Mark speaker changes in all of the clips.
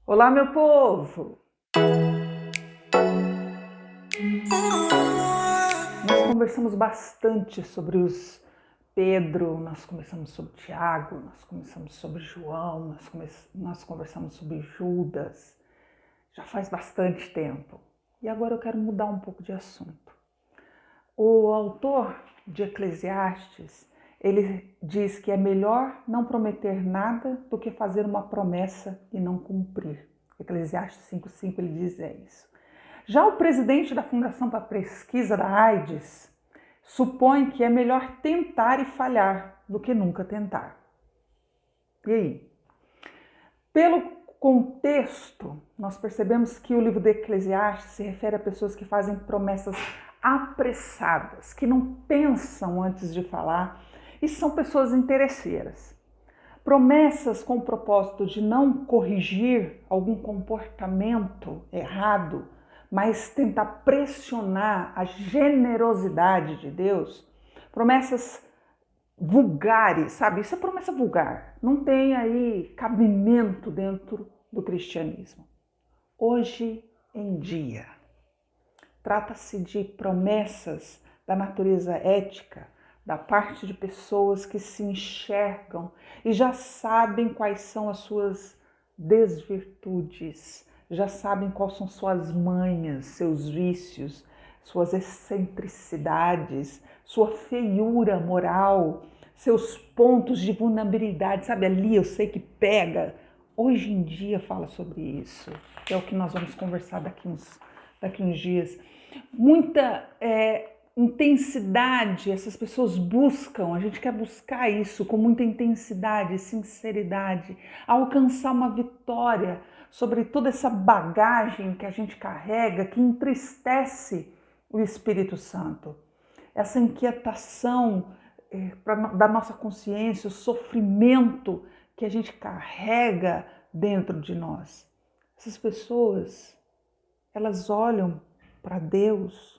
Speaker 1: Olá, meu povo! Nós conversamos bastante sobre os Pedro, nós conversamos sobre Tiago, nós conversamos sobre João, nós conversamos sobre Judas. Já faz bastante tempo. E agora eu quero mudar um pouco de assunto. O autor de Eclesiastes, ele diz que é melhor não prometer nada do que fazer uma promessa e não cumprir. Eclesiastes 5,5 ele diz isso. Já o presidente da Fundação para a Pesquisa da AIDS supõe que é melhor tentar e falhar do que nunca tentar. E aí? Pelo contexto, nós percebemos que o livro de Eclesiastes se refere a pessoas que fazem promessas apressadas, que não pensam antes de falar e são pessoas interesseiras. Promessas com o propósito de não corrigir algum comportamento errado, mas tentar pressionar a generosidade de Deus. Promessas vulgares, sabe? Isso é promessa vulgar. Não tem aí cabimento dentro do cristianismo. Hoje em dia, trata-se de promessas da natureza ética, da parte de pessoas que se enxergam e já sabem quais são as suas desvirtudes, já sabem quais são suas manhas, seus vícios, suas excentricidades, sua feiura moral, seus pontos de vulnerabilidade, sabe? Ali eu sei que pega. Hoje em dia fala sobre isso, que é o que nós vamos conversar daqui uns dias. Muita intensidade, essas pessoas buscam, a gente quer buscar isso com muita intensidade, sinceridade, alcançar uma vitória sobre toda essa bagagem que a gente carrega, que entristece o Espírito Santo. Essa inquietação da nossa consciência, o sofrimento que a gente carrega dentro de nós. Essas pessoas, elas olham para Deus,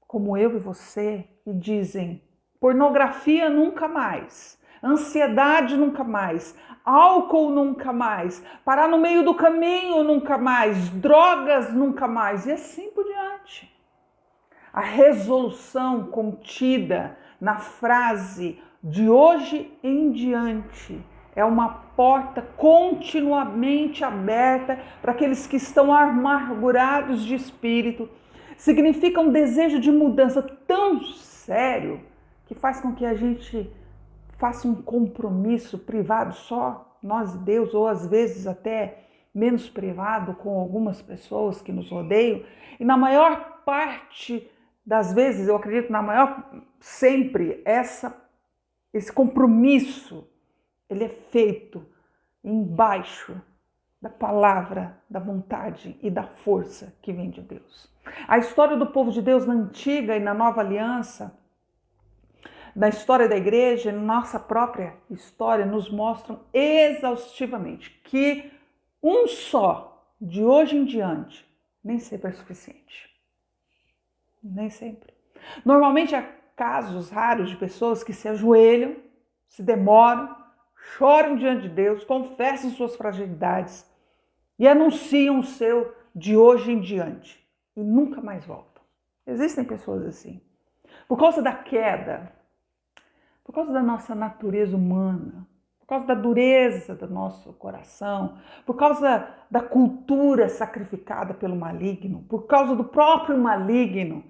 Speaker 1: como eu e você, e dizem: pornografia nunca mais, ansiedade nunca mais, álcool nunca mais, parar no meio do caminho nunca mais, drogas nunca mais, e assim por diante. A resolução contida na frase de hoje em diante é uma porta continuamente aberta para aqueles que estão amargurados de espírito. Significa um desejo de mudança tão sério que faz com que a gente faça um compromisso privado só, nós e Deus, ou às vezes até menos privado com algumas pessoas que nos rodeiam. E na maior parte das vezes, eu acredito na maior, sempre, esse compromisso, ele é feito embaixo da palavra, da vontade e da força que vem de Deus. A história do povo de Deus na antiga e na nova aliança, na história da igreja, na nossa própria história, nos mostram exaustivamente que um só, de hoje em diante, nem sempre é suficiente. Nem sempre. Normalmente há casos raros de pessoas que se ajoelham, se demoram, choram diante de Deus, confessam suas fragilidades e anunciam o seu de hoje em diante e nunca mais voltam. Existem pessoas assim. Por causa da queda, por causa da nossa natureza humana, por causa da dureza do nosso coração, por causa da cultura sacrificada pelo maligno, por causa do próprio maligno,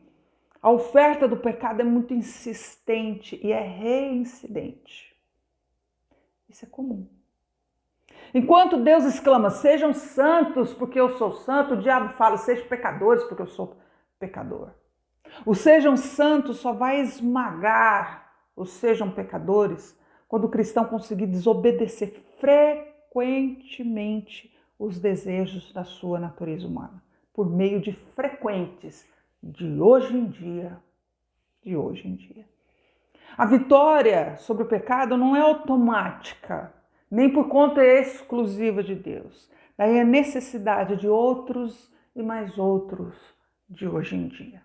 Speaker 1: a oferta do pecado é muito insistente e é reincidente. Isso é comum. Enquanto Deus exclama: sejam santos porque eu sou santo, o diabo fala: sejam pecadores porque eu sou pecador. O sejam santos só vai esmagar os sejam pecadores quando o cristão conseguir desobedecer frequentemente os desejos da sua natureza humana, por meio de frequentes de hoje em dia, A vitória sobre o pecado não é automática, nem por conta exclusiva de Deus. Daí a necessidade de outros e mais outros de hoje em dia.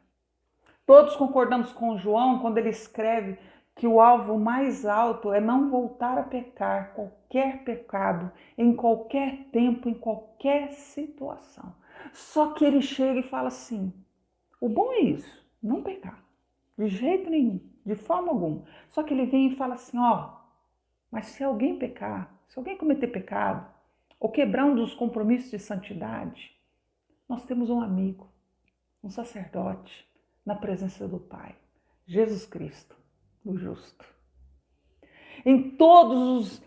Speaker 1: Todos concordamos com João quando ele escreve que o alvo mais alto é não voltar a pecar qualquer pecado, em qualquer tempo, em qualquer situação. Só que ele chega e fala assim, o bom é isso, não pecar, de jeito nenhum, de forma alguma. Só que ele vem e fala assim, mas se alguém pecar, se alguém cometer pecado, ou quebrar um dos compromissos de santidade, nós temos um amigo, um sacerdote, na presença do Pai, Jesus Cristo, o justo. Em todos os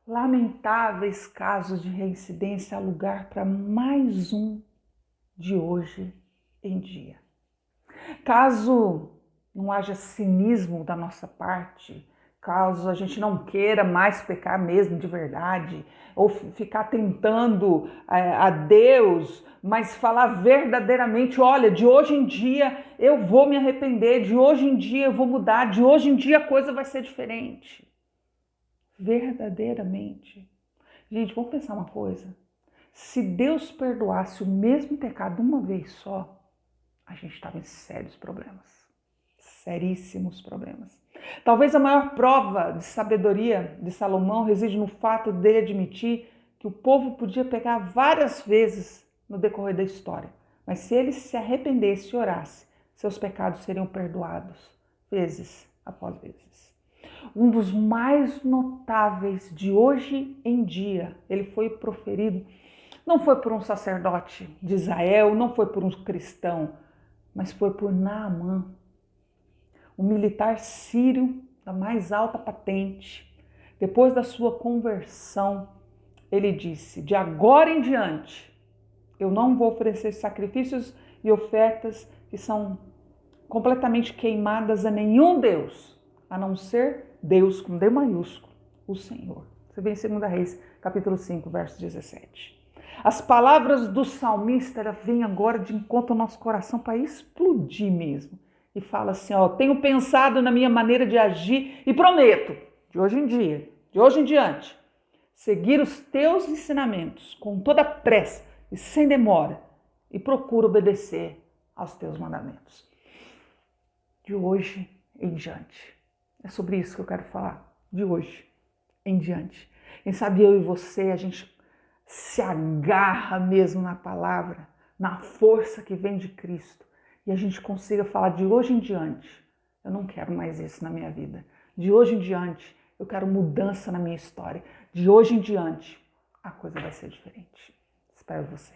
Speaker 1: lamentáveis casos de reincidência, há lugar para mais um de hoje em dia. Caso não haja cinismo da nossa parte, caso a gente não queira mais pecar mesmo de verdade, ou ficar tentando a Deus, mas falar verdadeiramente, olha, de hoje em dia eu vou me arrepender, de hoje em dia eu vou mudar, de hoje em dia a coisa vai ser diferente. Verdadeiramente. Gente, vamos pensar uma coisa. Se Deus perdoasse o mesmo pecado uma vez só, a gente estava em sérios problemas. Seríssimos problemas. Talvez a maior prova de sabedoria de Salomão reside no fato dele admitir que o povo podia pecar várias vezes no decorrer da história, mas se ele se arrependesse e orasse, seus pecados seriam perdoados, vezes após vezes. Um dos mais notáveis de hoje em dia, ele foi proferido, não foi por um sacerdote de Israel, não foi por um cristão, mas foi por Naamã, um militar sírio da mais alta patente. Depois da sua conversão, ele disse, de agora em diante, eu não vou oferecer sacrifícios e ofertas que são completamente queimadas a nenhum Deus, a não ser Deus com D maiúsculo, o Senhor. Você vê em 2 Reis, capítulo 5, verso 17. As palavras do salmista vêm agora de encontro ao nosso coração para explodir mesmo. E fala assim, tenho pensado na minha maneira de agir e prometo, de hoje em dia, de hoje em diante, seguir os teus ensinamentos com toda pressa e sem demora e procuro obedecer aos teus mandamentos. De hoje em diante. É sobre isso que eu quero falar, de hoje em diante. Quem sabe eu e você, a gente se agarra mesmo na palavra, na força que vem de Cristo, e a gente consiga falar de hoje em diante, eu não quero mais isso na minha vida. De hoje em diante, eu quero mudança na minha história. De hoje em diante, a coisa vai ser diferente. Espero você.